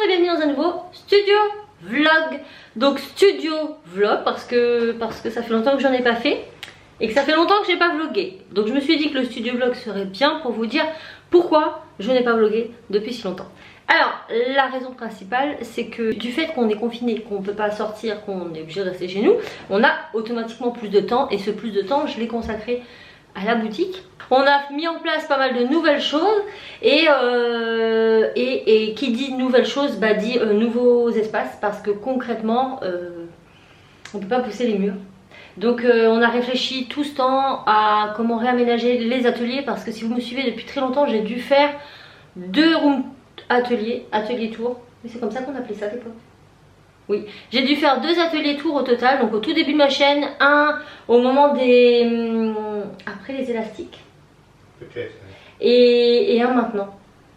monde et bienvenue dans un nouveau studio vlog. Donc studio vlog parce que ça fait longtemps que j'en ai pas fait et que ça fait longtemps que j'ai pas vlogué. Donc je me suis dit que le studio vlog serait bien pour vous dire pourquoi je n'ai pas vlogué depuis si longtemps. Alors la raison principale c'est que du fait qu'on est confiné, qu'on ne peut pas sortir, qu'on est obligé de rester chez nous, on a automatiquement plus de temps et ce plus de temps je l'ai consacré à la boutique. On a mis en place pas mal de nouvelles choses et qui dit nouvelles choses dit nouveaux espaces parce que concrètement on peut pas pousser les murs. Donc on a réfléchi tout ce temps à comment réaménager les ateliers parce que si vous me suivez depuis très longtemps j'ai dû faire 2 rooms atelier tour. Mais c'est comme ça qu'on appelait ça à l'époque. Oui, j'ai dû faire 2 ateliers tours au total, donc au tout début de ma chaîne, un au moment des... après les élastiques. Peut-être. Et un maintenant.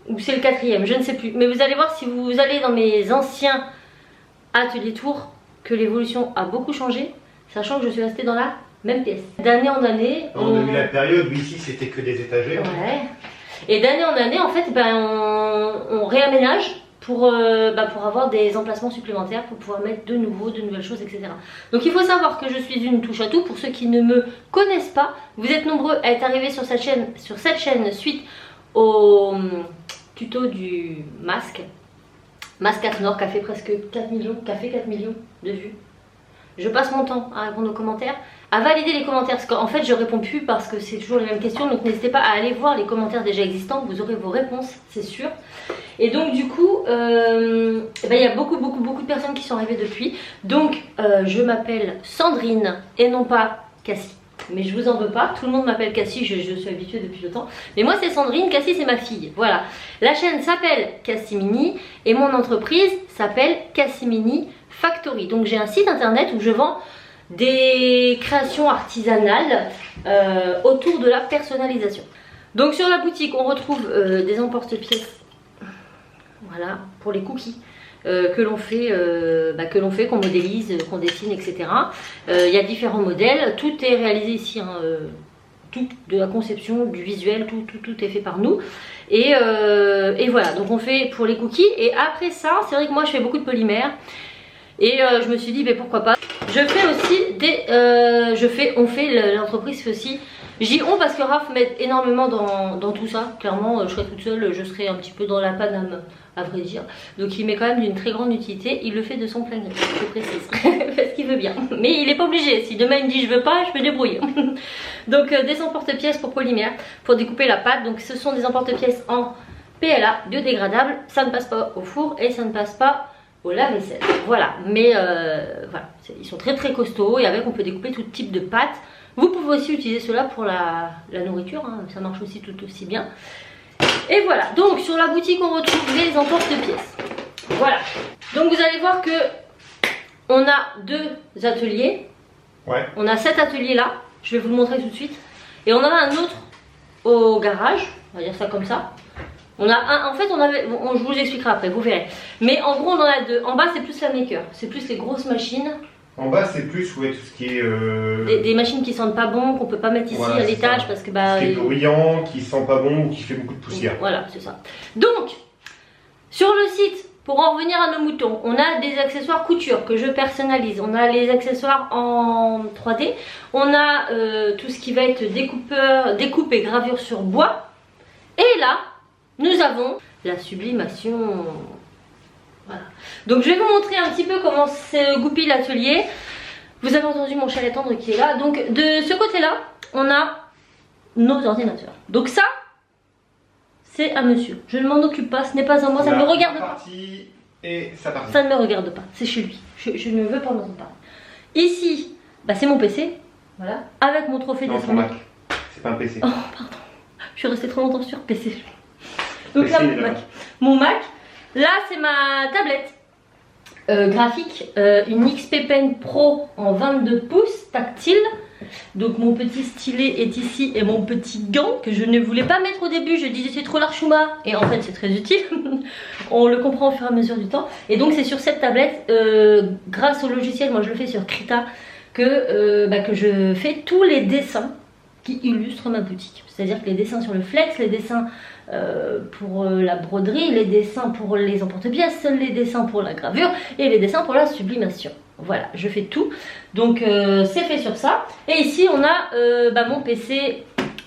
Ou c'est le 4e, je ne sais plus. Mais vous allez voir si vous allez dans mes anciens ateliers tours que l'évolution a beaucoup changé, sachant que je suis restée dans la même pièce. D'année en année... On a eu la période où ici c'était que des étagères. Ouais. Et d'année en année en fait on réaménage pour avoir des emplacements supplémentaires pour pouvoir mettre de nouvelles choses, etc. Donc il faut savoir que je suis une touche à tout. Pour ceux qui ne me connaissent pas, vous êtes nombreux à être arrivés sur cette chaîne suite au tuto du masque Nord qui a fait presque 4 millions, de vues. Je passe mon temps à répondre aux commentaires, à valider les commentaires, parce qu'en fait je réponds plus parce que c'est toujours les mêmes questions, donc n'hésitez pas à aller voir les commentaires déjà existants, vous aurez vos réponses, c'est sûr. Et donc du coup, il y a beaucoup de personnes qui sont arrivées depuis. Donc je m'appelle Sandrine et non pas Cassie. Mais je vous en veux pas, tout le monde m'appelle Cassie, je suis habituée depuis longtemps. Mais moi c'est Sandrine, Cassie c'est ma fille, voilà. La chaîne s'appelle Cassimini et mon entreprise s'appelle Cassimini Factory. Donc j'ai un site internet où je vends des créations artisanales autour de la personnalisation. Donc sur la boutique on retrouve des emporte-pièces, voilà, pour les cookies. Que l'on fait, qu'on modélise, qu'on dessine, etc. Il y a différents modèles, tout est réalisé ici, hein, tout de la conception, du visuel, tout est fait par nous. Et voilà, donc on fait pour les cookies. Et après ça, c'est vrai que moi je fais beaucoup de polymères. Et je me suis dit, mais pourquoi pas. Je fais aussi des... l'entreprise fait aussi... J'y on parce que Raph m'aide énormément dans tout ça. Clairement, je serais toute seule, je serais un petit peu dans la paname, à vrai dire. Donc il met quand même d'une très grande utilité. Il le fait de son plein gré, je précise. Parce qu'il veut bien. Mais il n'est pas obligé. Si demain il me dit je veux pas, je me débrouille. Donc des emporte-pièces pour polymère, pour découper la pâte. Donc ce sont des emporte-pièces en PLA, biodégradables. Ça ne passe pas au four et ça ne passe pas au lave-vaisselle. Voilà. Mais voilà, ils sont très costauds et avec on peut découper tout type de pâte. Vous pouvez aussi utiliser cela pour la nourriture, hein, ça marche aussi tout aussi bien. Et voilà, donc sur la boutique on retrouve les emporte-pièces. Voilà, donc vous allez voir que on a 2 ateliers. Ouais. On a cet atelier là, je vais vous le montrer tout de suite. Et on en a un autre au garage, on va dire ça comme ça. On a un, en fait je vous expliquerai après, vous verrez. Mais en gros on en a 2, en bas c'est plus la maker, c'est plus les grosses machines. En bas c'est plus tout ce qui est... Des machines qui sentent pas bon, qu'on peut pas mettre ici voilà, à l'étage parce que ce qui est bruyant, qui sent pas bon ou qui fait beaucoup de poussière. Voilà, c'est ça. Donc, sur le site, pour en revenir à nos moutons, on a des accessoires couture que je personnalise. On a les accessoires en 3D. On a tout ce qui va être découpe et gravure sur bois. Et là, nous avons la sublimation... Voilà. Donc je vais vous montrer un petit peu comment se goupille l'atelier. Vous avez entendu mon chalet tendre qui est là. Donc de ce côté là on a nos ordinateurs. Donc ça c'est à monsieur. Je ne m'en occupe pas, ce n'est pas à moi, ça ne me regarde pas. Et ça partit. Ça ne me regarde pas, c'est chez lui. Je ne veux pas en entendre parler. Ici c'est mon PC. Voilà. Avec mon trophée de Mac. C'est pas un PC. Oh pardon. Je suis restée trop longtemps sur PC. Donc là mon Mac. Là c'est ma tablette graphique, une XP Pen Pro en 22 pouces tactile. Donc mon petit stylet est ici et mon petit gant que je ne voulais pas mettre au début. Je disais c'est trop larchouma et en fait c'est très utile. On le comprend au fur et à mesure du temps. Et donc c'est sur cette tablette, grâce au logiciel, moi je le fais sur Krita, que je fais tous les dessins qui illustrent ma boutique. C'est-à-dire que les dessins sur le flex, les dessins pour la broderie, les dessins pour les emporte-pièces, les dessins pour la gravure et les dessins pour la sublimation. Voilà, je fais tout. Donc c'est fait sur ça. Et ici on a mon PC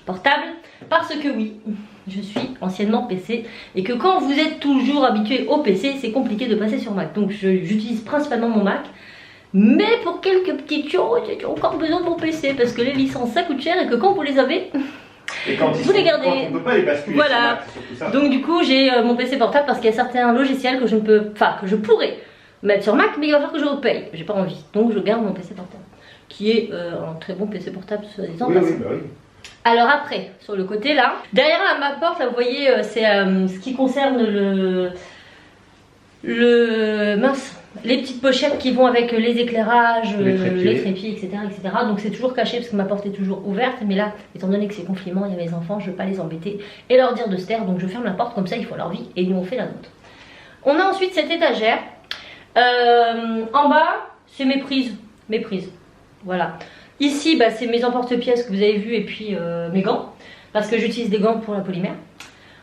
portable parce que oui, je suis anciennement PC et que quand vous êtes toujours habitué au PC, c'est compliqué de passer sur Mac. Donc j'utilise principalement mon Mac. Mais pour quelques petites choses, j'ai encore besoin de mon PC parce que les licences ça coûte cher et que quand vous les avez, et quand vous les gardez. Quand on ne peut pas les basculer. Voilà. Sur Mac, donc du coup j'ai mon PC portable parce qu'il y a certains logiciels que je ne peux, enfin que je pourrais mettre sur Mac, mais il va falloir que je repaye. J'ai pas envie, donc je garde mon PC portable, qui est un très bon PC portable, soi-disant. Oui, bah oui. Alors après, sur le côté là, derrière ma porte, là vous voyez, c'est ce qui concerne les petites pochettes qui vont avec les éclairages, les trépieds, etc., etc. Donc c'est toujours caché parce que ma porte est toujours ouverte. Mais là, étant donné que c'est confinement, il y a mes enfants, je ne veux pas les embêter et leur dire de se taire. Donc je ferme la porte, comme ça ils font leur vie et nous on fait la nôtre. On a ensuite cette étagère. En bas, c'est mes prises. Voilà. Ici, c'est mes emporte-pièces que vous avez vu et puis mes gants. Parce que j'utilise des gants pour la polymère.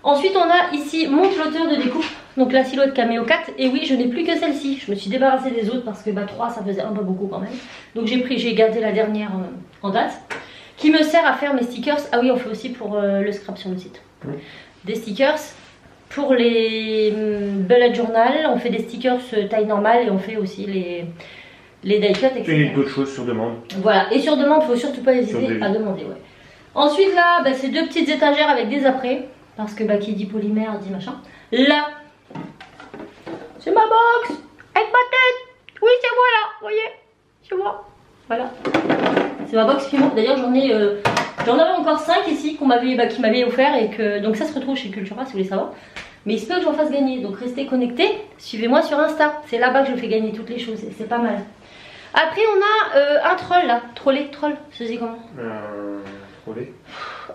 Ensuite, on a ici mon flotteur de découpe. Donc la silhouette Cameo 4. Et oui, je n'ai plus que celle-ci. Je me suis débarrassée des autres parce que 3, ça faisait un peu beaucoup quand même. Donc j'ai gardé la dernière en date. Qui me sert à faire mes stickers. Ah oui, on fait aussi pour le scrap sur le site. Des stickers. Pour les bullet journal, on fait des stickers taille normale et on fait aussi les die cut, etc. Et d'autres choses sur demande. Voilà, et sur demande, il ne faut surtout pas hésiter à demander. Ouais. Ensuite là, c'est 2 petites étagères avec des après, parce que qui dit polymère dit machin. Là, c'est ma box avec ma tête. Oui, c'est moi là, vous voyez, c'est moi. Voilà, c'est ma box Fimo. D'ailleurs, j'en avais encore 5 ici qui m'avaient offert et que donc ça se retrouve chez Cultura si vous voulez savoir. Mais il se peut que j'en fasse gagner, donc restez connectés, suivez-moi sur Insta, c'est là-bas que je fais gagner toutes les choses, c'est pas mal. Après on a un troll là, troll, ça se dit comment? Trollé.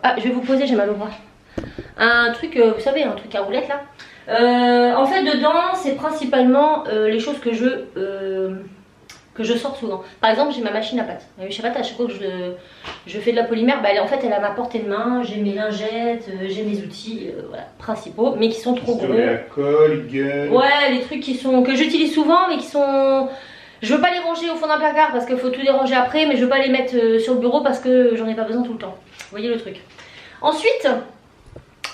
Ah, je vais vous poser, j'ai mal au bras. Un truc, vous savez, un truc à roulette là. En fait dedans c'est principalement les choses que je sors souvent. Par exemple, j'ai ma machine à pâte. Je sais pas, à chaque fois que je fais de la polymère, en fait, elle a ma portée de main. J'ai mes lingettes, j'ai mes outils voilà, principaux, mais qui sont trop gros. La colle, gueule. Ouais, les trucs que j'utilise souvent, mais qui sont. Je veux pas les ranger au fond d'un placard parce qu'il faut tout déranger après, mais je veux pas les mettre sur le bureau parce que j'en ai pas besoin tout le temps. Vous voyez le truc. Ensuite,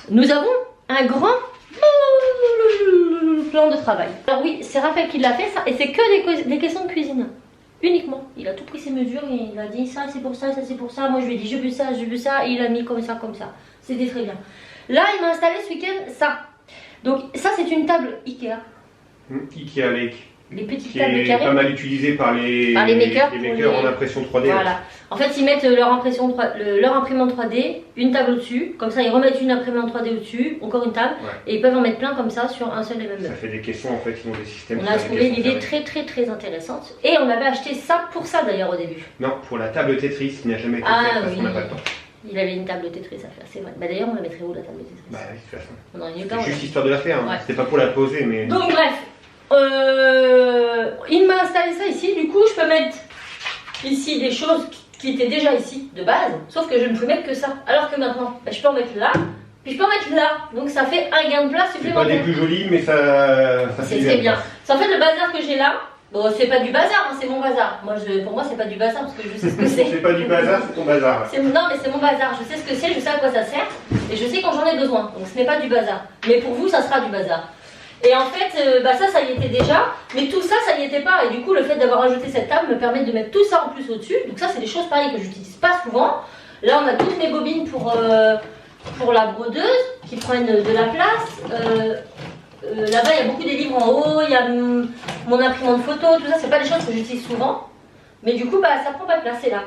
nous avons un grand plan de travail. Alors oui, c'est Raphaël qui l'a fait ça, et c'est que des questions de cuisine. Uniquement. Il a tout pris ses mesures et il a dit ça c'est pour ça, ça c'est pour ça. Moi je lui ai dit je veux ça, et il a mis comme ça, comme ça. C'était très bien. Là il m'a installé ce week-end ça. Donc ça c'est une table Ikea. Ikea Lake. Les petites qui tables est carrées. Pas mal utilisé par les makers en impression 3D. Voilà. En fait, ils mettent leur imprimante 3D, une table au-dessus. Comme ça, ils remettent une imprimante 3D au-dessus, encore une table. Ouais. Et ils peuvent en mettre plein comme ça sur un seul et même meuble. Ça fait des questions en fait, ils ont des systèmes. On a trouvé une idée très intéressante. Et on avait acheté ça pour ça d'ailleurs au début. Non, pour la table Tetris qui n'a jamais été faite parce qu'on n'a pas le temps. Il avait une table Tetris à faire, c'est vrai. D'ailleurs, on la mettrait où la table Tetris? Bah oui, de toute façon. On aurait mieux pas. C'est juste histoire de la faire, hein. Ouais. C'était pas pour la poser, mais. Donc, bref. Il m'a installé ça ici, du coup je peux mettre ici des choses qui étaient déjà ici de base, sauf que je ne pouvais mettre que ça, alors que maintenant je peux en mettre là, puis je peux en mettre là, donc ça fait un gain de place supplémentaire. C'est pas des plus jolis, mais ça c'est très bien. C'est en fait le bazar que j'ai là, bon c'est pas du bazar, hein, c'est mon bazar. Pour moi c'est pas du bazar parce que je sais ce que c'est. C'est pas du bazar, c'est ton bazar. Non mais c'est mon bazar, je sais ce que c'est, je sais à quoi ça sert, et je sais quand j'en ai besoin, donc ce n'est pas du bazar. Mais pour vous ça sera du bazar. Et en fait, ça y était déjà, mais tout ça, ça y était pas. Et du coup, le fait d'avoir ajouté cette table me permet de mettre tout ça en plus au-dessus. Donc ça, c'est des choses pareilles que j'utilise pas souvent. Là, on a toutes mes bobines pour la brodeuse qui prennent de la place. Là-bas, il y a beaucoup des livres en haut, il y a mon imprimante photo, tout ça, c'est pas des choses que j'utilise souvent. Mais du coup, ça prend pas de place, c'est là.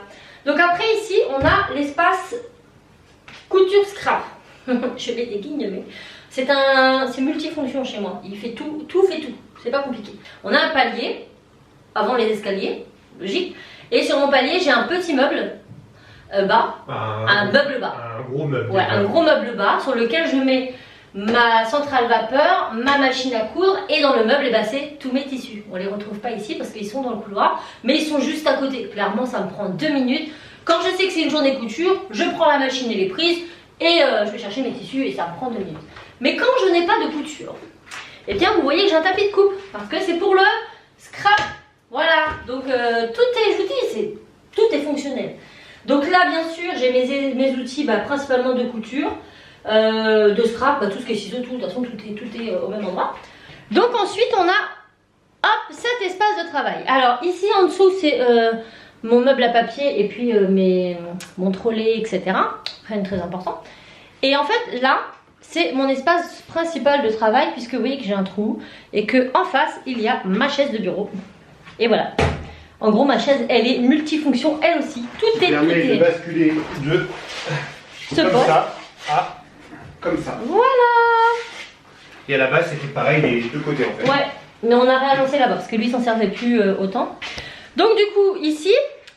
Donc après, ici, on a l'espace couture scrap. Je mets des guillemets. C'est multifonction chez moi. Il fait tout fait tout. C'est pas compliqué. On a un palier avant les escaliers, logique. Et sur mon palier, j'ai un petit meuble bas, un meuble bas. Un gros meuble. Ouais, un gros meuble bas sur lequel je mets ma centrale vapeur, ma machine à coudre, et dans le meuble, c'est tous mes tissus. On les retrouve pas ici parce qu'ils sont dans le couloir, mais ils sont juste à côté. Clairement, ça me prend 2 minutes. Quand je sais que c'est une journée couture, je prends la machine et les prises et je vais chercher mes tissus et ça me prend 2 minutes. Mais quand je n'ai pas de couture, eh bien vous voyez que j'ai un tapis de coupe parce que c'est pour le scrap. Voilà, donc tout est, je vous dis, tout est fonctionnel. Donc là, bien sûr, j'ai mes outils principalement de couture, de scrap, tout ce qui est ciseaux, tout, de toute façon, tout est au même endroit. Donc ensuite, on a, hop, cet espace de travail. Alors ici, en dessous, c'est mon meuble à papier et puis mon trolley, etc. Rien de très important. Et en fait, là, c'est mon espace principal de travail puisque vous voyez que j'ai un trou et que en face, il y a ma chaise de bureau. Et voilà. En gros, ma chaise, elle est multifonction, elle aussi. Tout est permet de basculer de comme poste. Ça à comme ça. Voilà. Et à la base, c'était pareil des deux côtés en fait. Ouais, mais on a réagencé là-bas parce que lui, il s'en servait plus autant. Donc du coup, ici,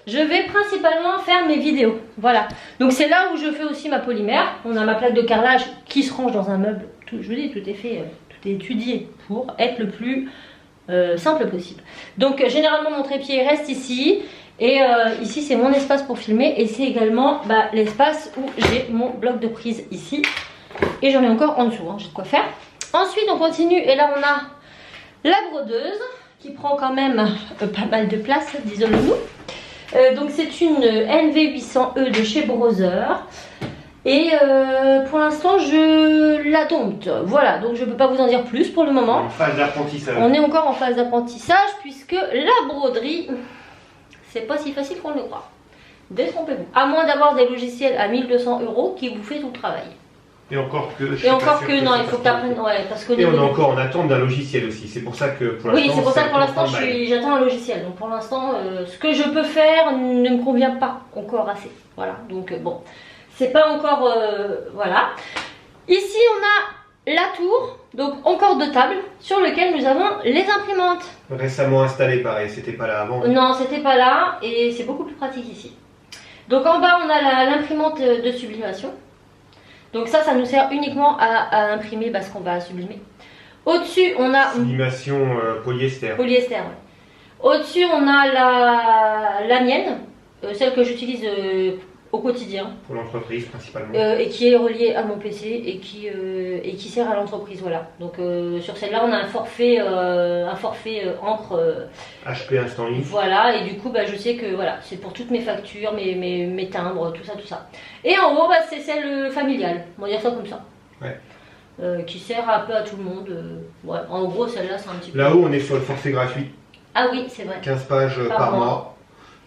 je vais principalement faire mes vidéos. Voilà. Donc c'est là où je fais aussi ma polymère. On a ma plaque de carrelage qui se range dans un meuble. Tout, je vous dis, tout est fait, tout est étudié pour être le plus simple possible. Donc généralement mon trépied reste ici et ici c'est mon espace pour filmer et c'est également l'espace où j'ai mon bloc de prise ici et j'en ai encore en dessous, hein, j'ai de quoi faire. Ensuite on continue et là on a la brodeuse qui prend quand même pas mal de place, disons-nous. Donc c'est une NV800E de chez Brother. Et pour l'instant je la dompte. Voilà, donc je ne peux pas vous en dire plus pour le moment. En phase d'apprentissage. On est encore en phase d'apprentissage puisque la broderie, c'est pas si facile qu'on le croit. Détrompez-vous. À moins d'avoir des logiciels à 1200 € qui vous fait tout le travail. Et encore que. Et encore que non, il faut que tu apprennes. Ouais, parce que et on est encore en attente d'un logiciel aussi. C'est pour ça que pour l'instant. Oui, c'est pour ça que pour l'instant j'attends un logiciel. Donc pour l'instant, ce que je peux faire ne me convient pas encore assez. Voilà, donc bon. C'est pas encore... voilà. Ici, on a la tour, donc encore 2 tables, sur lesquelles nous avons les imprimantes. Récemment installé, pareil, c'était pas là avant. Non, c'était pas là, et c'est beaucoup plus pratique ici. Donc en bas, on a l'imprimante de sublimation. Donc ça nous sert uniquement à imprimer ce qu'on va sublimer. Au-dessus, on a... Sublimation polyester. Polyester, oui. Au-dessus, on a la mienne, celle que j'utilise... au quotidien. Pour l'entreprise principalement. Et qui est relié à mon PC et qui sert à l'entreprise. Voilà. Donc sur celle-là, on a un forfait encre. HP Instant Ink. Voilà, et du coup, je sais que voilà, c'est pour toutes mes factures, mes timbres, tout ça. Et en haut, c'est celle familiale. On va dire ça comme ça. Ouais. Qui sert un peu à tout le monde. Ouais. En gros, celle-là, c'est un petit peu. Là-haut, on est sur le forfait gratuit. Ah oui, c'est vrai. 15 pages par mois.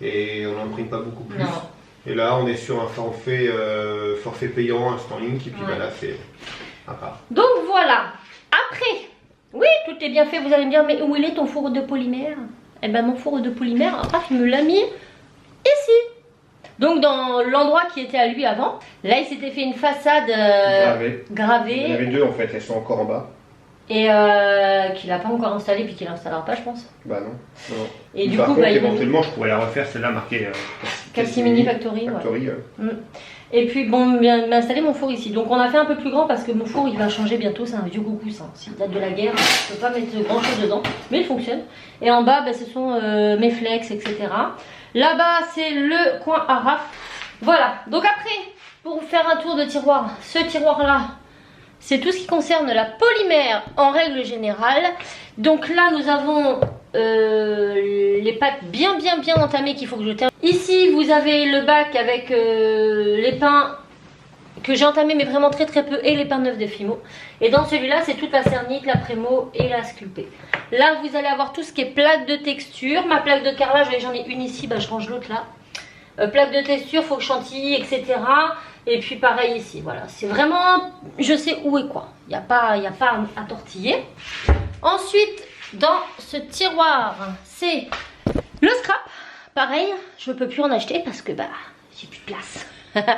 Et on n'imprime pas beaucoup plus. Non. Et là, on est sur un forfait payant, Instant Ink, et puis là, c'est à part. Donc voilà. Après, oui, tout est bien fait. Vous allez me dire, mais où est ton four de polymère? Eh ben, mon four de polymère, Raph, il me l'a mis ici. Donc, dans l'endroit qui était à lui avant. Là, il s'était fait une façade gravée. Il y en avait 2 en fait, elles sont encore en bas. Et qu'il n'a pas encore installé, puis qu'il l'installera pas, je pense. Bah non. Et du par coup, contre, éventuellement, je pourrais la refaire, celle-là marquée Cassimini Factory. Factory. Ouais. Et puis, bon, bien installer mon four ici. Donc, on a fait un peu plus grand parce que mon four, il va changer bientôt. C'est un vieux coucou, ça. S'il date de la guerre, je ne peux pas mettre grand-chose dedans, mais il fonctionne. Et en bas, ce sont mes flex, etc. Là-bas, c'est le coin à Raph. Voilà. Donc après, pour vous faire un tour de tiroir, ce tiroir-là, c'est tout ce qui concerne la polymère en règle générale. Donc là, nous avons les packs bien entamés qu'il faut que je termine. Ici, vous avez le bac avec les pains que j'ai entamés, mais vraiment très peu, et les pains neufs de Fimo. Et dans celui-là, c'est toute la cernite, la prémo et la sculpée. Là, vous allez avoir tout ce qui est plaque de texture. Ma plaque de carrelage, j'en ai une ici, je range l'autre là. Plaque de texture, faut que chantilly, etc. Et puis pareil ici, voilà. C'est vraiment, je sais où et quoi. Il n'y a pas à tortiller. Ensuite, dans ce tiroir, c'est le scrap. Pareil, je ne peux plus en acheter parce que j'ai plus de place. Là,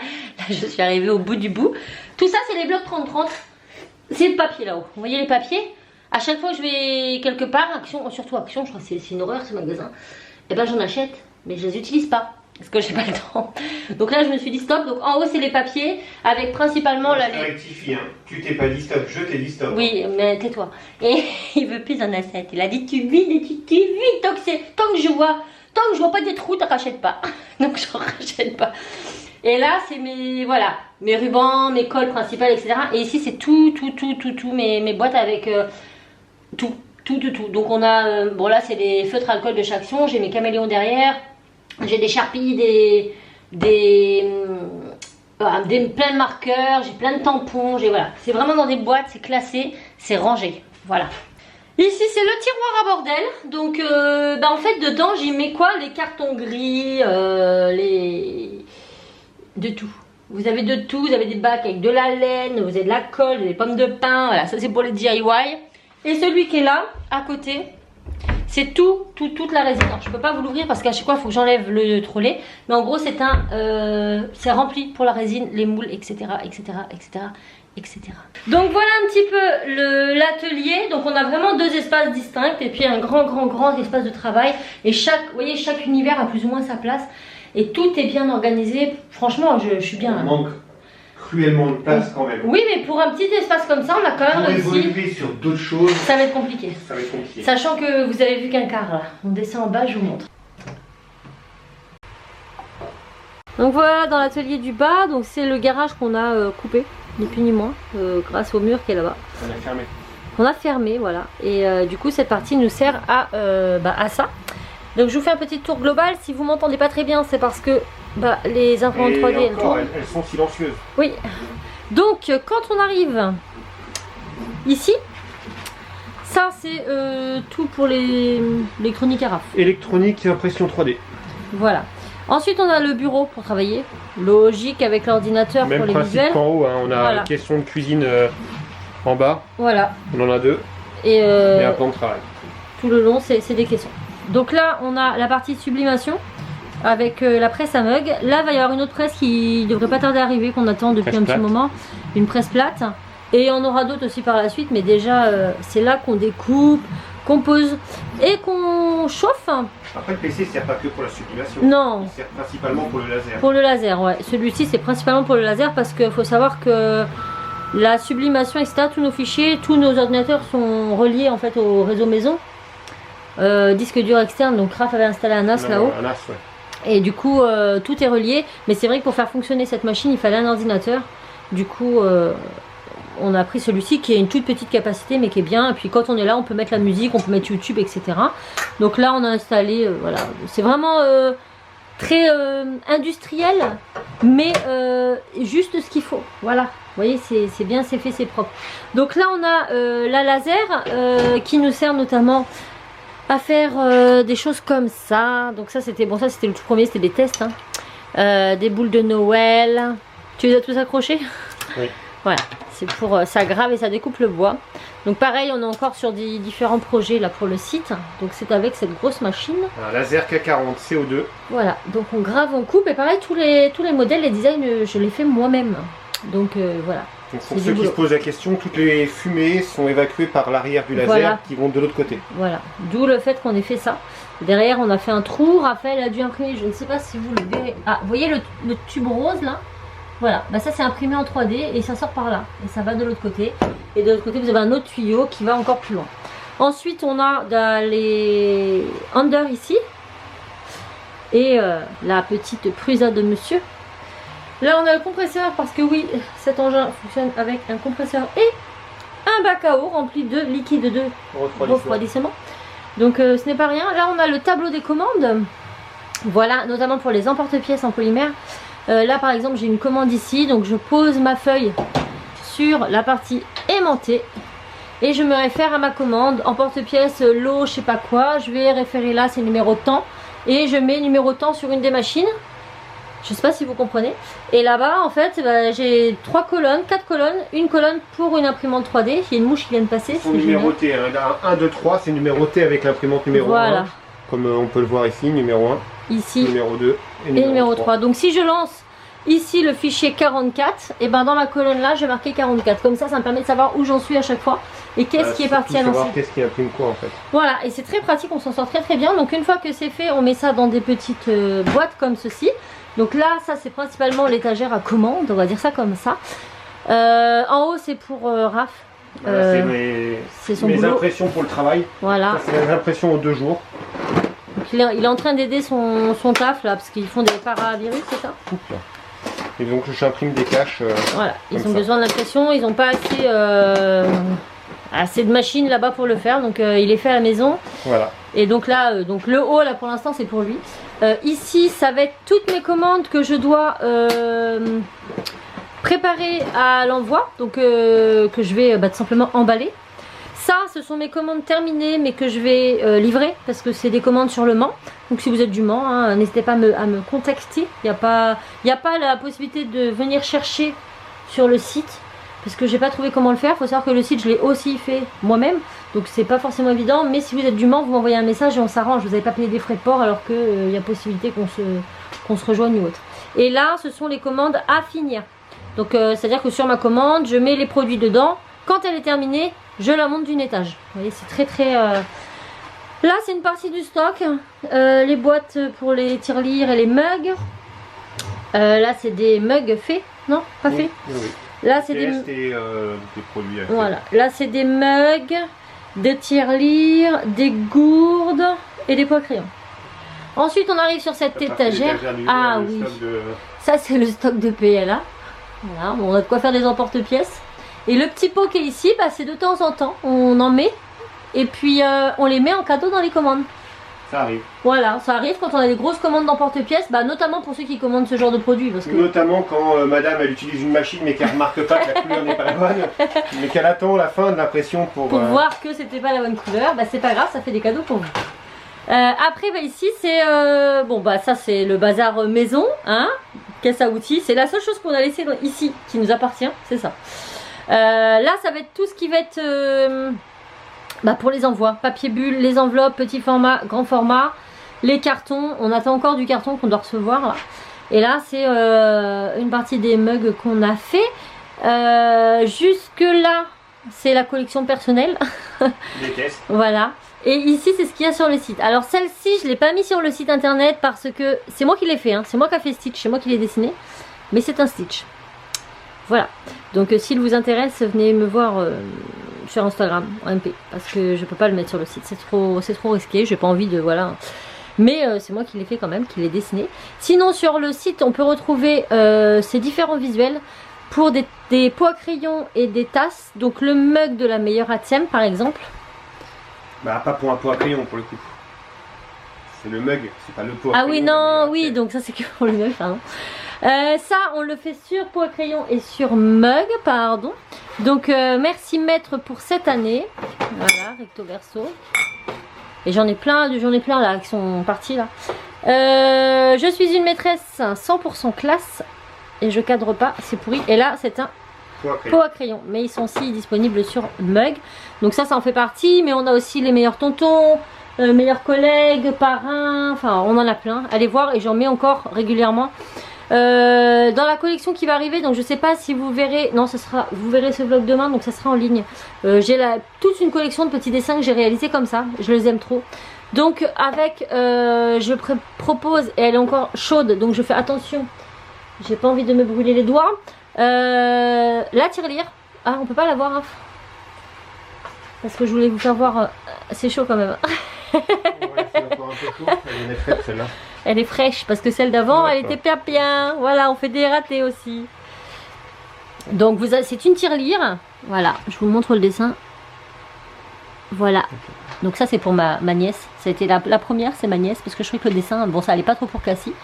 je suis arrivée au bout du bout. Tout ça, c'est les blocs 30-30. C'est le papier là-haut. Vous voyez les papiers? À chaque fois que je vais quelque part, Action, surtout Action, je crois que c'est une horreur ce magasin. Et j'en achète, mais je les utilise pas. Parce que j'ai pas le temps. Donc là, je me suis dit stop. Donc en haut, c'est les papiers avec principalement la. Je rectifie, hein. Tu t'es pas dit stop, je t'ai dit stop. Oui, mais tais-toi. Et il veut plus en assiette. Il a dit tu vides et tu vides. Donc tant que je vois Tant que je vois pas des trous, t'en rachètes pas. Donc je rachète pas. Et là, c'est mes rubans, mes colles principales, etc. Et ici, c'est tout, mes boîtes avec tout. Donc on a, bon là, c'est des feutres alcool de chaque son. J'ai mes caméléons derrière. J'ai des Sharpies, plein de marqueurs, j'ai plein de tampons. Voilà. C'est vraiment dans des boîtes, c'est classé, c'est rangé. Voilà. Ici, c'est le tiroir à bordel. Donc, en fait, dedans, j'y mets quoi? Les cartons gris, de tout. Vous avez de tout. Vous avez des bacs avec de la laine, vous avez de la colle, des pommes de pin. Voilà, ça c'est pour les DIY. Et celui qui est là, à côté, c'est toute la résine. Alors, je peux pas vous l'ouvrir parce qu'à chaque fois, il faut que j'enlève le trolley. Mais en gros, c'est rempli pour la résine, les moules, etc. Donc voilà un petit peu l'atelier. Donc on a vraiment deux espaces distincts et puis un grand espace de travail. Et vous voyez, chaque univers a plus ou moins sa place. Et tout est bien organisé. Franchement, je suis bien. On manque cruellement de place quand même. Oui, mais pour un petit espace comme ça, on a quand même réussi. Pour évoluer sur d'autres choses, ça va être compliqué. Sachant que vous avez vu qu'un quart là. On descend en bas, je vous montre. Donc voilà, dans l'atelier du bas, donc c'est le garage qu'on a coupé, ni plus ni moins, grâce au mur qui est là-bas. On a fermé. On a fermé, voilà. Et du coup, cette partie nous sert à ça. Donc je vous fais un petit tour global. Si vous m'entendez pas très bien, c'est parce que les imprimantes 3D, elles sont silencieuses. Oui. Donc quand on arrive ici, ça c'est tout pour l'électronique carafes. Électronique et impression 3D. Voilà. Ensuite on a le bureau pour travailler. Logique avec l'ordinateur pour les visuels. En haut, hein. On a une question de cuisine en bas. Voilà. On en a deux. Et un plan de travail. Tout le long, c'est des caissons. Donc là, on a la partie sublimation avec la presse à mug. Là, il va y avoir une autre presse qui devrait pas tarder à arriver, qu'on attend depuis un petit moment. Une presse plate. Et on aura d'autres aussi par la suite. Mais déjà, c'est là qu'on découpe, qu'on pose et qu'on chauffe. Après, le PC ne sert pas que pour la sublimation. Non. Il sert principalement pour le laser. Pour le laser, ouais. Celui-ci, c'est principalement pour le laser parce qu'il faut savoir que la sublimation, etc., tous nos fichiers, tous nos ordinateurs sont reliés en fait au réseau maison. Disque dur externe, donc Raph avait installé un NAS là-haut. Un NAS, ouais. Et du coup, tout est relié. Mais c'est vrai que pour faire fonctionner cette machine, il fallait un ordinateur. Du coup, on a pris celui-ci qui a une toute petite capacité, mais qui est bien. Et puis quand on est là, on peut mettre la musique, on peut mettre YouTube, etc. Donc là, on a installé, voilà. C'est vraiment très industriel, mais juste ce qu'il faut. Voilà. Vous voyez, c'est bien, c'est fait, c'est propre. Donc là, on a la laser qui nous sert notamment à faire des choses comme ça. Donc ça c'était bon, ça c'était le tout premier, c'était des tests hein. Des boules de Noël. Tu les as tous accrochés? Oui. Voilà, c'est pour ça grave et ça découpe le bois. Donc pareil, on est encore sur des différents projets là pour le site. Donc c'est avec cette grosse machine. Un laser K40 CO2. Voilà, donc on grave, on coupe et pareil tous les modèles, les designs, je les fais moi-même. Donc voilà. Donc pour ceux qui se posent la question, toutes les fumées sont évacuées par l'arrière du laser qui vont de l'autre côté. Voilà, d'où le fait qu'on ait fait ça. Derrière on a fait un trou, Raphaël a dû imprimer, je ne sais pas si vous le verrez. Ah, vous voyez le tube rose là? Voilà, ça c'est imprimé en 3D et ça sort par là. Et ça va de l'autre côté. Et de l'autre côté vous avez un autre tuyau qui va encore plus loin. Ensuite on a les under ici. Et la petite Prusa de monsieur. Là on a le compresseur parce que oui, cet engin fonctionne avec un compresseur et un bac à eau rempli de liquide de refroidissement. Donc ce n'est pas rien. Là on a le tableau des commandes. Voilà, notamment pour les emporte-pièces en polymère. Là par exemple j'ai une commande ici. Donc je pose ma feuille sur la partie aimantée. Et je me réfère à ma commande. Emporte-pièces, lot, je sais pas quoi. Je vais référer là, c'est numéro temps. Et je mets numéro temps sur une des machines. Je sais pas si vous comprenez. Et là-bas, en fait, j'ai 3 colonnes, 4 colonnes. Une colonne pour une imprimante 3D. Il y a une mouche qui vient de passer. Ils sont numérotés. 1, 2, 3, c'est numéroté avec l'imprimante numéro 1. Comme on peut le voir ici, numéro 1. Ici. Numéro 2 et numéro 3. Donc si je lance ici le fichier 44, et ben dans ma colonne là, je vais marquer 44. Comme ça, ça me permet de savoir où j'en suis à chaque fois. Et qu'est-ce qui est parti à lancer. Qu'est-ce qui imprime quoi en fait. Voilà, et c'est très pratique, on s'en sort très bien. Donc une fois que c'est fait, on met ça dans des petites boîtes comme ceci. Donc là, ça c'est principalement l'étagère à commande, on va dire ça comme ça. En haut, c'est pour Raph. Voilà, c'est mes impressions pour le travail. Voilà. Ça, c'est mes impressions aux 2 jours. Donc il est en train d'aider son taf là, parce qu'ils font des paravirus, c'est ça? Et donc j'imprime des caches. Voilà, ils ont besoin de l'impression, ils n'ont pas assez de machines là-bas pour le faire, donc il est fait à la maison. Voilà. Et donc là, donc le haut là pour l'instant c'est pour lui. Ici ça va être toutes mes commandes que je dois préparer à l'envoi, donc que je vais tout simplement emballer. Ça, ce sont mes commandes terminées, mais que je vais livrer parce que c'est des commandes sur le Mans. Donc si vous êtes du Mans, hein, n'hésitez pas à me contacter. Il n'y a pas la possibilité de venir chercher sur le site parce que j'ai pas trouvé comment le faire. Il faut savoir que le site, je l'ai aussi fait moi-même, donc c'est pas forcément évident. Mais si vous êtes du Mans, vous m'envoyez un message et on s'arrange. Vous n'avez pas payé des frais de port alors qu'il y a possibilité qu'on se rejoigne ou autre. Et là, ce sont les commandes à finir. Donc c'est-à-dire que sur ma commande, je mets les produits dedans. Quand elle est terminée, je la monte d'une étage. Vous voyez, c'est très... Là, c'est une partie du stock. Les boîtes pour les tirelires et les mugs. Là, c'est des mugs faits. Non, pas faits. Oui. Là, c'est des produits. Voilà. Là, c'est des mugs, des tirelires, des gourdes et des pots à crayon. Ensuite, on arrive sur cette étagère. Ah oui. Ça, c'est le stock de PLA. Voilà, on a de quoi faire des emporte-pièces. Et le petit pot qui est ici, bah, c'est de temps en temps, on en met. Et puis on les met en cadeau dans les commandes. Ça arrive. Voilà, ça arrive quand on a des grosses commandes d'emporte-pièces, bah, notamment pour ceux qui commandent ce genre de produit. Parce que... Notamment quand madame elle utilise une machine mais qu'elle remarque pas que la couleur n'est pas la bonne, mais qu'elle attend la fin de l'impression pour voir que c'était pas la bonne couleur, bah c'est pas grave, ça fait des cadeaux pour vous. Après bah, ici c'est bon bah ça c'est le bazar maison, hein, caisse à outils, c'est la seule chose qu'on a laissé ici qui nous appartient, c'est ça. Là ça va être tout ce qui va être bah, pour les envois, papier bulle, les enveloppes, petit format, grand format, les cartons, on attend encore du carton qu'on doit recevoir là. Et là c'est une partie des mugs qu'on a fait. Jusque là c'est la collection personnelle. Les caisses. Voilà. Et ici c'est ce qu'il y a sur le site. Alors celle-ci je ne l'ai pas mis sur le site internet parce que c'est moi qui l'ai fait, hein. C'est moi qui ai fait Stitch, c'est moi qui l'ai dessiné. Mais c'est un Stitch. Voilà. Donc s'il vous intéresse, venez me voir sur Instagram en MP. Parce que je peux pas le mettre sur le site. C'est trop risqué. J'ai pas envie de... Voilà. Mais c'est moi qui l'ai fait quand même, qui l'ai dessiné. Sinon sur le site on peut retrouver ces différents visuels pour des pots à crayon et des tasses. Donc le mug de la meilleure Atième par exemple. Bah pas pour un pot à crayon pour le coup. C'est le mug, c'est pas le pot à crayon. Ah oui non, oui, donc ça c'est que pour le mug, pardon. Ça on le fait sur pot à crayon et sur mug, pardon. Donc merci maître pour cette année. Voilà, recto verso. Et j'en ai plein là qui sont partis là. Je suis une maîtresse 100% classe. Et je cadre pas, c'est pourri. Et là c'est un pot à crayon. Mais ils sont aussi disponibles sur mug. Donc ça en fait partie. Mais on a aussi les meilleurs tontons, meilleurs collègues, parrains. Enfin on en a plein. Allez voir et j'en mets encore régulièrement. Dans la collection qui va arriver, donc je sais pas si vous verrez, non ça sera, vous verrez ce vlog demain, donc ça sera en ligne. J'ai toute une collection de petits dessins que j'ai réalisés comme ça, je les aime trop. Donc avec, je propose, et elle est encore chaude, donc je fais attention, j'ai pas envie de me brûler les doigts. La tirelire, ah on peut pas la voir, hein. Parce que je voulais vous faire voir, c'est chaud quand même. Ouais, c'est encore un peu chaud, elle est fraîche celle-là. Elle est fraîche parce que celle d'avant elle était pas bien. Voilà, on fait des ratés aussi. Donc c'est une tirelire. Voilà, je vous montre le dessin. Voilà. Donc ça c'est pour ma nièce. Ça a été la première, c'est ma nièce parce que je trouvais que le dessin, bon ça allait pas trop pour Cassie.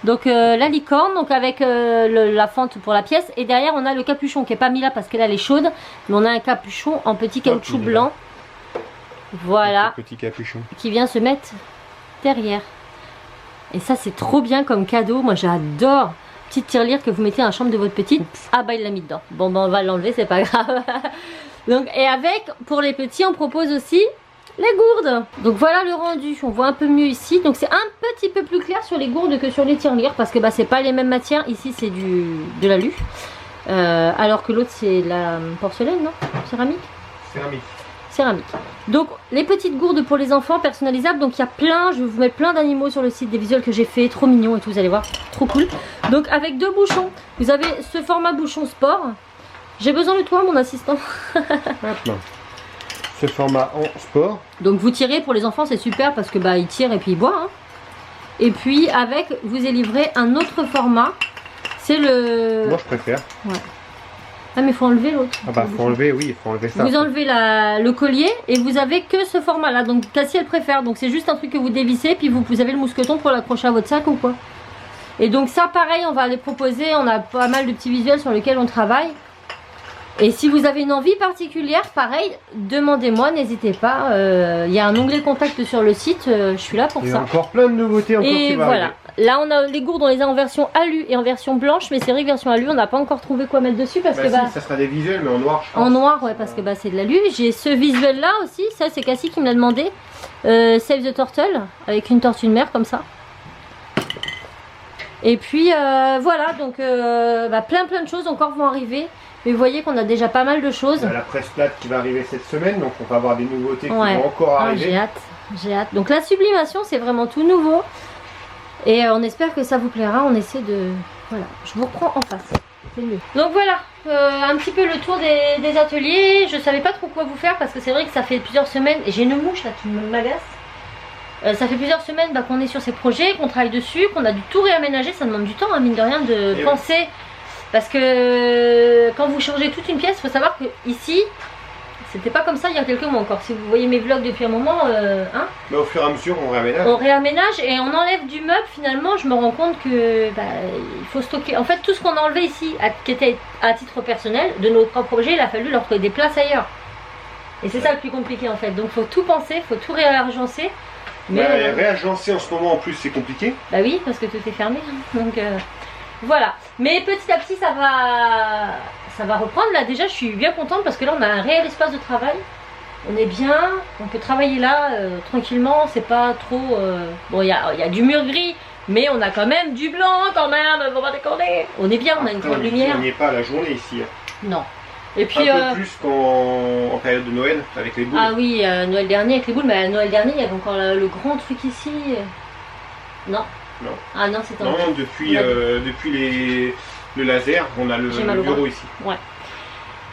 Donc la licorne, donc avec la fente pour la pièce. Et derrière on a le capuchon qui est pas mis là parce qu'elle est chaude. Mais on a un capuchon en petit caoutchouc blanc. Voilà. Petit capuchon. Qui vient se mettre derrière. Et ça c'est trop bien comme cadeau, moi j'adore. Petite tirelire que vous mettez dans la chambre de votre petite. Ah bah il l'a mis dedans. Bon bah on va l'enlever, c'est pas grave. Donc et avec, pour les petits on propose aussi les gourdes. Donc voilà le rendu, on voit un peu mieux ici. Donc c'est un petit peu plus clair sur les gourdes que sur les tirelires. Parce que bah c'est pas les mêmes matières, ici c'est de l'alu. Alors que l'autre c'est la porcelaine, non? Céramique. Céramique. Donc les petites gourdes pour les enfants personnalisables, donc il y a plein, je vais vous mettre plein d'animaux sur le site, des visuels que j'ai fait, trop mignons et tout, vous allez voir, trop cool. Donc avec 2 bouchons, vous avez ce format bouchon sport. J'ai besoin de toi mon assistant. ce format en sport. Donc vous tirez pour les enfants, c'est super parce que bah ils tirent et puis ils boivent. Hein. Et puis avec, vous est livré un autre format. C'est le... Moi je préfère. Ouais. Ah mais il faut enlever l'autre. Ah bah faut enlever, oui, il faut enlever ça. Vous enlevez le collier et vous avez que ce format là. Donc Cassie elle préfère. Donc c'est juste un truc que vous dévissez. Puis vous avez le mousqueton pour l'accrocher à votre sac ou quoi. Et donc ça pareil, on va les proposer. On a pas mal de petits visuels sur lesquels on travaille. Et si vous avez une envie particulière, pareil, demandez-moi, n'hésitez pas. Il y a un onglet contact sur le site, je suis là pour ça. Il y a encore plein de nouveautés encore et qui va voilà. arriver. Là on a les gourdes, on les a en version alu et en version blanche, mais c'est vrai que version alu on n'a pas encore trouvé quoi mettre dessus parce Bah que si, bah, ça sera des visuels mais en noir je pense. en noir ouais parce que bah c'est de l'alu. J'ai ce visuel là aussi, ça c'est Cassie qui me l'a demandé. Save the Turtle avec une tortue de mer comme ça. Et puis voilà donc bah, plein de choses encore vont arriver. Mais vous voyez qu'on a déjà pas mal de choses. Il y a la presse plate qui va arriver cette semaine, donc on va avoir des nouveautés qui Ouais. vont encore arriver. J'ai hâte, j'ai hâte. Donc la sublimation c'est vraiment tout nouveau. Et on espère que ça vous plaira, on essaie de... Voilà, je vous reprends en face, c'est mieux. Donc voilà, un petit peu le tour des ateliers. Je savais pas trop quoi vous faire parce que c'est vrai que ça fait plusieurs semaines, et j'ai une mouche là qui m'agace. Ça fait plusieurs semaines bah, qu'on est sur ces projets, qu'on travaille dessus, qu'on a dû tout réaménager. Ça demande du temps, hein, mine de rien, de Et penser. Ouais. Parce que quand vous changez toute une pièce, il faut savoir que ici, c'était pas comme ça il y a quelques mois encore. Si vous voyez mes vlogs depuis un moment, hein, Mais au fur et à mesure, on réaménage. on réaménage et on enlève du meuble. Finalement, je me rends compte que bah, il faut stocker. En fait, tout ce qu'on a enlevé ici, qui était à titre personnel, de nos propres projets, il a fallu leur trouver des places ailleurs. Et c'est ça le plus compliqué en fait. Donc, faut tout penser, faut tout réagencer. Mais réagencer en ce moment en plus, c'est compliqué. bah oui, parce que tout est fermé. Donc voilà. Mais petit à petit, ça va reprendre. Là, déjà, je suis bien contente parce que là, on a un réel espace de travail. On est bien, on peut travailler là tranquillement. C'est pas trop. Bon, il y a du mur gris, mais on a quand même du blanc quand même. Faut pas déconner. On est bien, on a une grande lumière. On n'y est pas à la journée ici. Non. Et puis un peu plus qu'en période de Noël avec les boules. Ah oui, Noël dernier avec les boules, mais Noël dernier, il y avait encore le grand truc ici. Non. Non. Ah non, c'est Non, depuis le laser, on a le bureau ici. Ouais.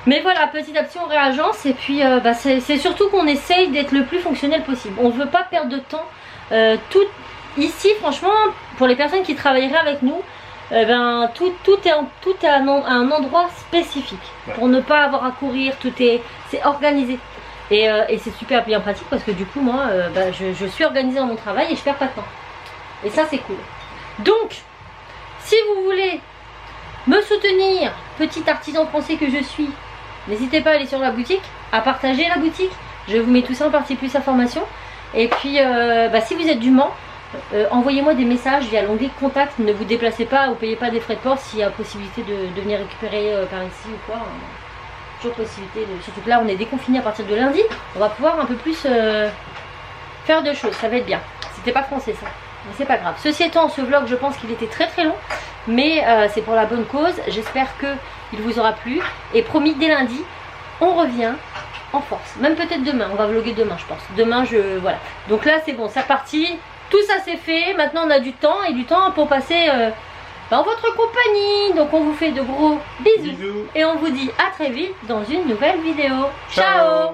Mais voilà, petit à petit on réagence et puis bah, c'est surtout qu'on essaye d'être le plus fonctionnel possible. On ne veut pas perdre de temps. Tout ici, franchement, pour les personnes qui travailleraient avec nous, ben, tout est à un endroit spécifique. Ouais. Pour ne pas avoir à courir, c'est organisé. Et c'est super bien pratique parce que du coup, moi, bah, je suis organisée dans mon travail et je perds pas de temps. Et ça, c'est cool. Donc, si vous voulez me soutenir, petit artisan français que je suis, n'hésitez pas à aller sur la boutique, à partager la boutique. Je vous mets tout ça en partie plus information. Et puis, bah, si vous êtes du Mans, envoyez-moi des messages via l'onglet contact. Ne vous déplacez pas, vous ne payez pas des frais de port s'il y a possibilité de venir récupérer par ici ou quoi. Toujours possibilité, surtout que là, on est déconfiné à partir de lundi. On va pouvoir un peu plus faire de choses, ça va être bien. C'était pas français ça. Mais c'est pas grave. Ceci étant, ce vlog, je pense qu'il était très long. Mais c'est pour la bonne cause. J'espère qu'il vous aura plu. Et promis, dès lundi, on revient en force. Même peut-être demain. On va vlogger demain, je pense. Demain, voilà. Donc là, c'est bon, c'est reparti. Tout ça, c'est fait. Maintenant, on a du temps. Et du temps pour passer en votre compagnie. Donc, on vous fait de gros bisous. Et on vous dit à très vite dans une nouvelle vidéo. Ciao.